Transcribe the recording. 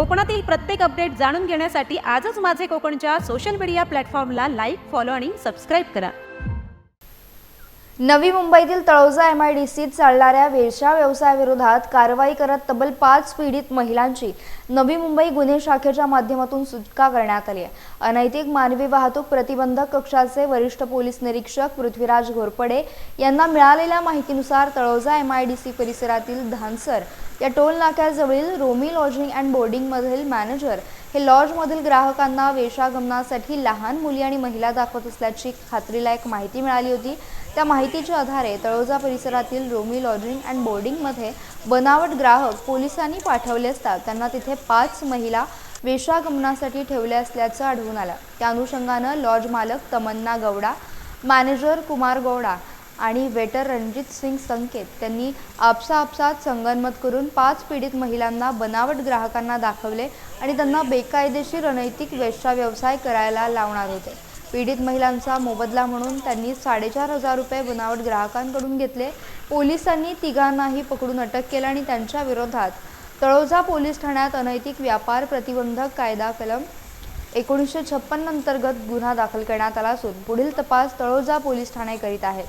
कोकणातील प्रत्येक अपडेट जाणून घेण्यासाठी आजच माझे कोकणच्या सोशल मीडिया प्लॅटफॉर्मला लाईक, फॉलो आणि सबस्क्राईब करा। नवी मुंबईतील तळोजा MIDCत चालणाऱ्या वेश्या व्यवसायाविरोधात कारवाई करत तब्बल 5 पीडित महिलांची नवी मुंबई गुन्हे शाखेच्या माध्यमातून सुटका करण्यात आली आहे। अनैतिक मानवी वाहतूक प्रतिबंधक कक्षाचे वरिष्ठ पोलीस निरीक्षक पृथ्वीराज घोरपडे यांना मिळालेल्या माहितीनुसार तळोजा MIDC परिसरातील धानसर या टोल नाक्याजवळील रोमी लॉजिंग अँड बोर्डिंग मधील मॅनेजर हे लॉजमधील ग्राहकांना वेश्यागमनासाठी लहान मुली आणि महिला दाखवत असल्याची खात्रीलायक माहिती मिळाली होती। त्या माहितीच्या आधारे तळोजा परिसरातील रोमी लॉजिंग अँड बोर्डिंगमध्ये बनावट ग्राहक पोलिसांनी पाठवले असता त्यांना तिथे 5 महिला वेश्यागमनासाठी ठेवले असल्याचं आढळून आलं। त्या अनुषंगानं लॉज मालक तमन्ना गौडा, मॅनेजर कुमार गौडा आणि वेटर रणजित सिंग संकेत यांनी आपसात संगनमत करून 5 पीडित महिलांना बनावट ग्राहकांना दाखवले आणि त्यांना बेकायदेशीर अनैतिक वेश्या व्यवसाय करायला लावणार होते। पीडित महिलांचा मोबदला म्हणून त्यांनी 4,500 रुपये बनावट ग्राहकांकडून घेतले। पोलिसांनी तिघांनाही पकडून अटक केली आणि त्यांच्या विरोधात तळोजा पोलीस ठाण्यात अनैतिक व्यापार प्रतिबंधक कायदा कलम 1956 अंतर्गत गुन्हा दाखल करण्यात आला असून पुढील तपास तळोजा पोलीस ठाणे करीत आहेत।